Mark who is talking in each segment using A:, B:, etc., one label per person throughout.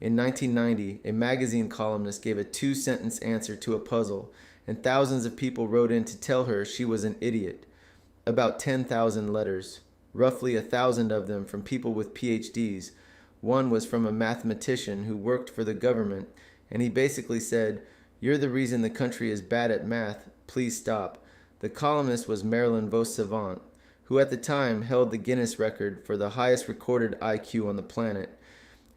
A: In 1990, a magazine columnist gave a two-sentence answer to a puzzle, and thousands of people wrote in to tell her she was an idiot. About 10,000 letters, roughly 1,000 of them from people with PhDs. One was from a mathematician who worked for the government, and he basically said, "You're the reason the country is bad at math. Please stop." The columnist was Marilyn Savant, who at the time held the Guinness record for the highest recorded IQ on the planet.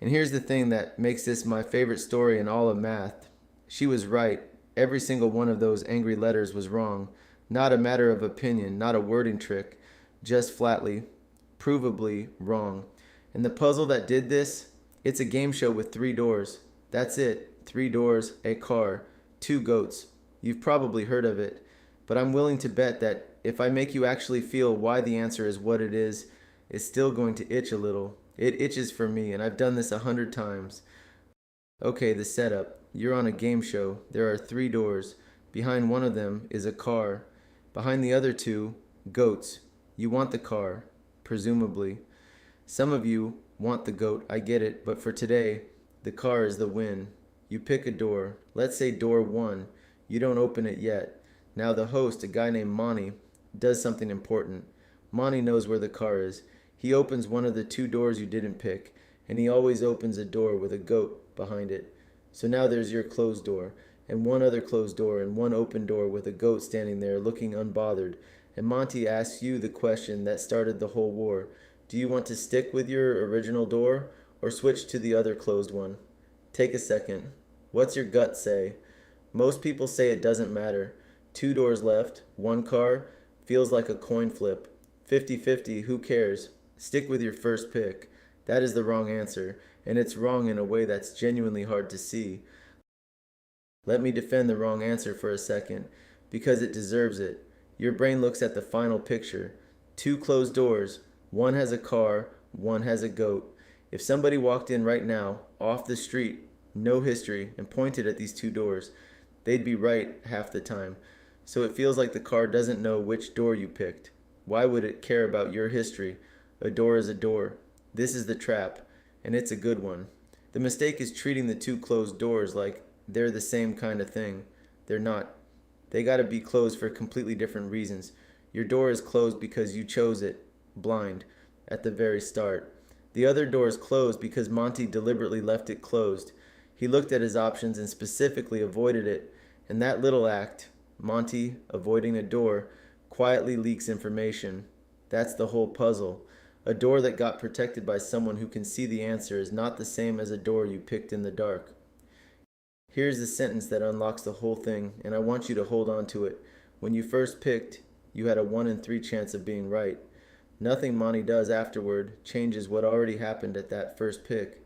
A: And here's the thing that makes this my favorite story in all of math. She was right. Every single one of those angry letters was wrong. Not a matter of opinion, not a wording trick, just flatly, provably wrong. And the puzzle that did this, it's a game show with 3 doors. That's it. 3 doors, a car, 2 goats. You've probably heard of it, but I'm willing to bet that if I make you actually feel why the answer is what it is, it's still going to itch a little. It itches for me, and I've done this 100 times. Okay, the setup. You're on a game show. There are 3 doors. Behind one of them is a car. Behind the other 2, goats. You want the car, presumably. Some of you want the goat, I get it, but for today, the car is the win. You pick a door. Let's say door 1. You don't open it yet. Now the host, a guy named Monty, does something important. Monty knows where the car is. He opens one of the 2 doors you didn't pick, and he always opens a door with a goat behind it. So now there's your closed door, and one other closed door, and one open door with a goat standing there looking unbothered. And Monty asks you the question that started the whole war. Do you want to stick with your original door, or switch to the other closed one? Take a second. What's your gut say? Most people say it doesn't matter. 2 doors left, 1 car, feels like a coin flip. 50-50, who cares? Stick with your first pick. That is the wrong answer, and it's wrong in a way that's genuinely hard to see. Let me defend the wrong answer for a second, because it deserves it. Your brain looks at the final picture. 2 closed doors, 1 has a car, 1 has a goat. If somebody walked in right now, off the street, no history, and pointed at these 2 doors, they'd be right half the time. So it feels like the car doesn't know which door you picked. Why would it care about your history? A door is a door. This is the trap, and it's a good one. The mistake is treating the 2 closed doors like they're the same kind of thing. They're not. They gotta be closed for completely different reasons. Your door is closed because you chose it, blind, at the very start. The other door is closed because Monty deliberately left it closed. He looked at his options and specifically avoided it, and that little act, Monty avoiding a door, quietly leaks information. That's the whole puzzle. A door that got protected by someone who can see the answer is not the same as a door you picked in the dark. Here's the sentence that unlocks the whole thing, and I want you to hold on to it. When you first picked, you had a 1 in 3 chance of being right. Nothing Monty does afterward changes what already happened at that first pick.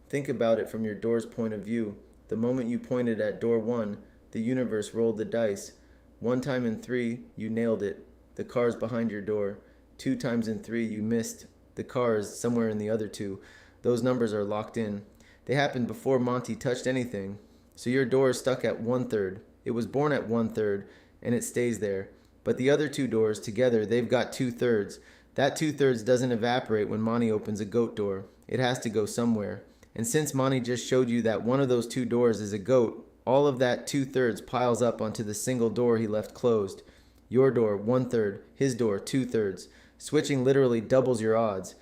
A: Think about it from your door's point of view. The moment you pointed at door 1, the universe rolled the dice. 1 time in 3, you nailed it. The car's behind your door. 2 times in 3, you missed. The car is somewhere in the other 2. Those numbers are locked in. They happened before Monty touched anything. So your door is stuck at 1/3. It was born at 1/3, and it stays there. But the other 2 doors, together, they've got 2/3. That 2/3 doesn't evaporate when Monty opens a goat door. It has to go somewhere. And since Monty just showed you that one of those 2 doors is a goat, all of that 2/3 piles up onto the single door he left closed. Your door, 1/3. His door, 2/3. Switching literally doubles your odds.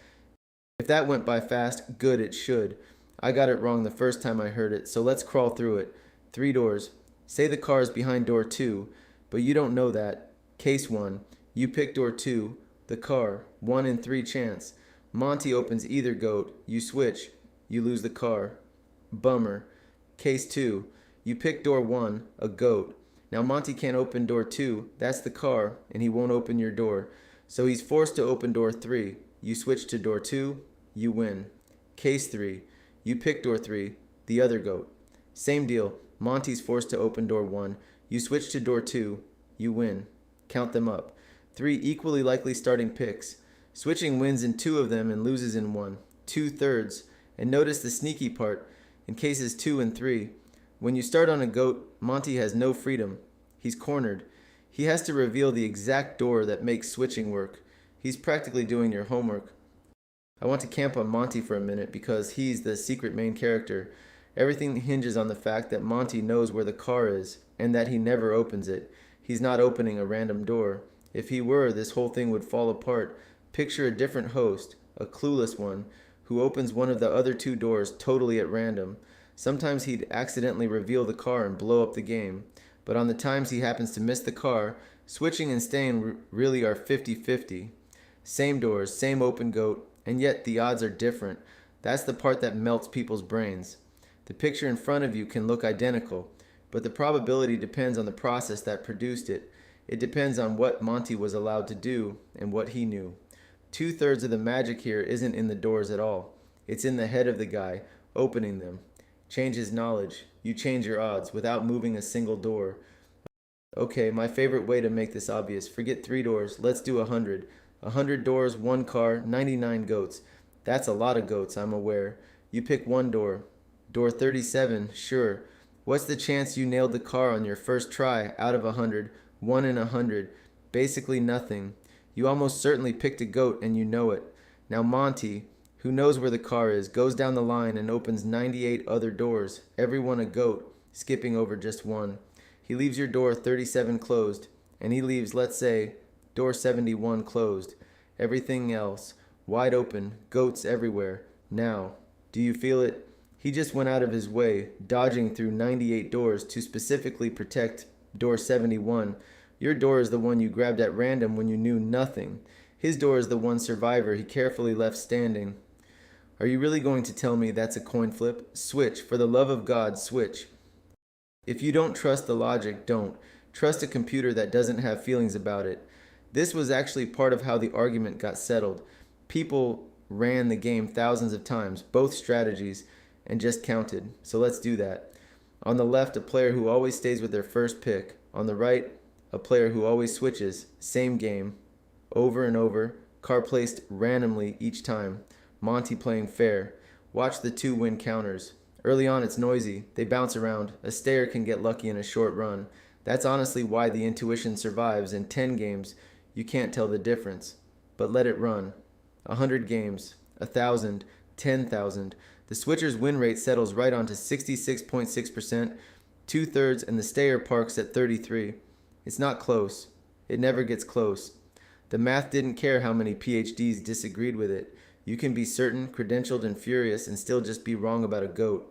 A: If that went by fast, good, it should. I got it wrong the first time I heard it, so let's crawl through it. 3 doors. Say the car is behind door 2, but you don't know that. Case 1. You pick door 2, the car, 1 in 3 chance. Monty opens either goat. You switch. You lose the car. Bummer. Case 2. You pick door 1, a goat. Now Monty can't open door 2, that's the car, and he won't open your door. So he's forced to open door 3. You switch to door 2, you win. Case 3. You pick door 3, the other goat. Same deal. Monty's forced to open door 1. You switch to door 2, you win. Count them up. 3 equally likely starting picks. Switching wins in 2 of them and loses in 1. 2/3. And notice the sneaky part in cases 2 and 3. When you start on a goat, Monty has no freedom. He's cornered. He has to reveal the exact door that makes switching work. He's practically doing your homework. I want to camp on Monty for a minute because he's the secret main character. Everything hinges on the fact that Monty knows where the car is and that he never opens it. He's not opening a random door. If he were, this whole thing would fall apart. Picture a different host, a clueless one, who opens one of the other two doors totally at random. Sometimes he'd accidentally reveal the car and blow up the game. But on the times he happens to miss the car, switching and staying really are 50-50. Same doors, same open goat, and yet the odds are different. That's the part that melts people's brains. The picture in front of you can look identical, but the probability depends on the process that produced it. It depends on what Monty was allowed to do and what he knew. 2/3 of the magic here isn't in the doors at all. It's in the head of the guy, opening them. Change his knowledge. You change your odds without moving a single door. Okay, my favorite way to make this obvious. Forget 3 doors. Let's do 100. 100 doors, 1 car, 99 goats. That's a lot of goats, I'm aware. You pick 1 door. Door 37, sure. What's the chance you nailed the car on your first try out of 100? 1 in 100. Basically nothing. You almost certainly picked a goat and you know it. Now Monty, who knows where the car is, goes down the line and opens 98 other doors, every one a goat, skipping over just 1. He leaves your door 37 closed, and he leaves, let's say, door 71 closed. Everything else, wide open, goats everywhere. Now, do you feel it? He just went out of his way, dodging through 98 doors to specifically protect door 71. Your door is the one you grabbed at random when you knew nothing. His door is the one survivor he carefully left standing. Are you really going to tell me that's a coin flip? Switch. For the love of God, switch. If you don't trust the logic, don't. Trust a computer that doesn't have feelings about it. This was actually part of how the argument got settled. People ran the game thousands of times, both strategies, and just counted. So let's do that. On the left, a player who always stays with their first pick. On the right, a player who always switches. Same game. Over and over. Car placed randomly each time. Monty playing fair. Watch the 2 win counters. Early on it's noisy. They bounce around. A stayer can get lucky in a short run. That's honestly why the intuition survives. In 10 games, you can't tell the difference. But let it run. 100 games. 1,000. 10,000. The switcher's win rate settles right onto 66.6%, 2/3, and the stayer parks at 33. It's not close. It never gets close. The math didn't care how many PhDs disagreed with it. You can be certain, credentialed, and furious and still just be wrong about a goat.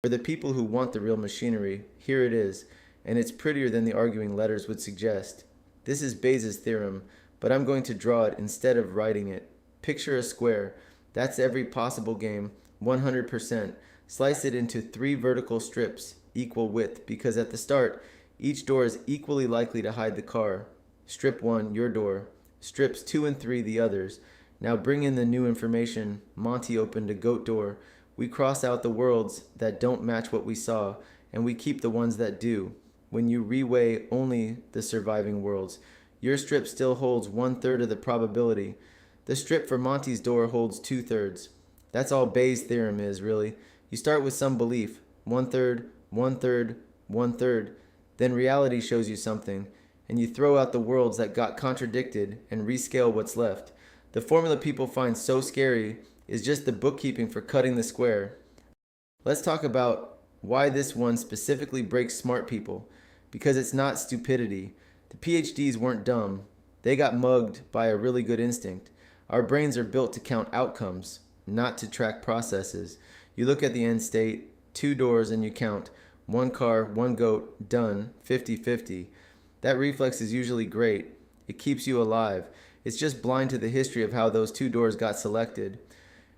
A: For the people who want the real machinery, here it is, and it's prettier than the arguing letters would suggest. This is Bayes' theorem, but I'm going to draw it instead of writing it. Picture a square. That's every possible game, 100%. Slice it into 3 vertical strips, equal width, because at the start, each door is equally likely to hide the car. Strip 1, your door. Strips 2 and 3, the others. Now bring in the new information. Monty opened a goat door. We cross out the worlds that don't match what we saw, and we keep the ones that do. When you reweigh only the surviving worlds, your strip still holds 1/3 of the probability. The strip for Monty's door holds 2/3. That's all Bayes' theorem is, really. You start with some belief, 1/3, 1/3, 1/3, then reality shows you something, and you throw out the worlds that got contradicted and rescale what's left. The formula people find so scary is just the bookkeeping for cutting the square. Let's talk about why this one specifically breaks smart people. Because it's not stupidity. The PhDs weren't dumb. They got mugged by a really good instinct. Our brains are built to count outcomes, not to track processes. You look at the end state, 2 doors, and you count. 1 car, 1 goat, done, 50-50. That reflex is usually great. It keeps you alive. It's just blind to the history of how those 2 doors got selected.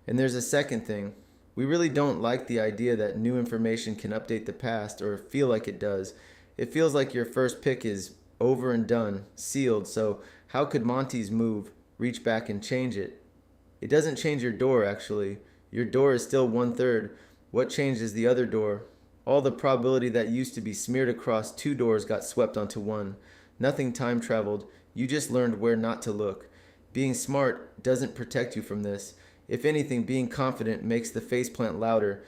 A: And there's a second thing. We really don't like the idea that new information can update the past or feel like it does. It feels like your first pick is over and done, sealed, so how could Monty's move reach back and change it? It doesn't change your door, actually. Your door is still 1/3. What changed is the other door. All the probability that used to be smeared across 2 doors got swept onto 1. Nothing time traveled. You just learned where not to look. Being smart doesn't protect you from this. If anything, being confident makes the faceplant louder.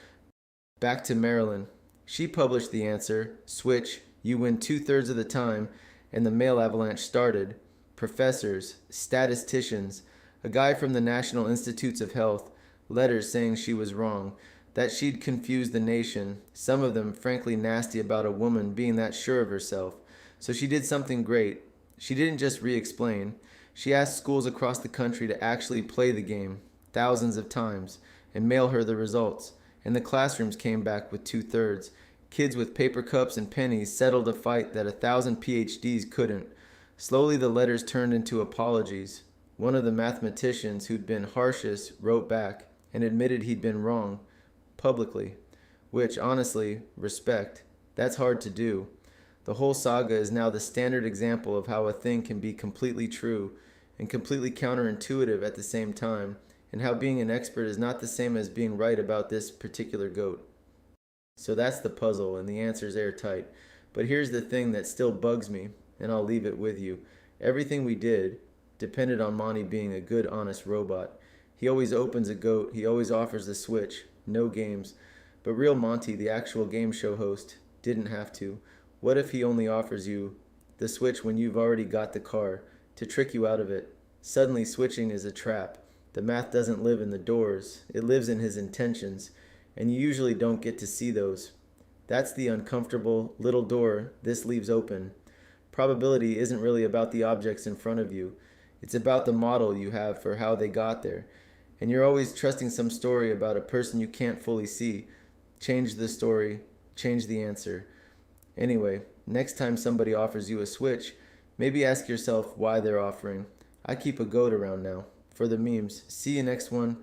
A: Back to Marilyn. She published the answer. Switch. You win 2/3 of the time, and the mail avalanche started. Professors, statisticians, A guy from the National Institutes of Health, letters saying she was wrong, that she'd confused the nation, some of them frankly nasty about a woman being that sure of herself. So she did something great. She didn't just re-explain. She asked schools across the country to actually play the game, thousands of times, and mail her the results. And the classrooms came back with 2/3. Kids with paper cups and pennies settled a fight that 1,000 PhDs couldn't. Slowly the letters turned into apologies. One of the mathematicians who'd been harshest wrote back and admitted he'd been wrong, publicly. Which, honestly, respect. That's hard to do. The whole saga is now the standard example of how a thing can be completely true and completely counterintuitive at the same time, and how being an expert is not the same as being right about this particular goat. So that's the puzzle, and the answer's airtight. But here's the thing that still bugs me, and I'll leave it with you. Everything we did depended on Monty being a good, honest robot. He always opens a goat, he always offers the switch, no games. But real Monty, the actual game show host, didn't have to. What if he only offers you the switch when you've already got the car, to trick you out of it? Suddenly switching is a trap. The math doesn't live in the doors, it lives in his intentions, and you usually don't get to see those. That's the uncomfortable little door this leaves open. Probability isn't really about the objects in front of you. It's about the model you have for how they got there. And you're always trusting some story about a person you can't fully see. Change the story, change the answer. Anyway, next time somebody offers you a switch, maybe ask yourself why they're offering. I keep a goat around now. For the memes. See you next one.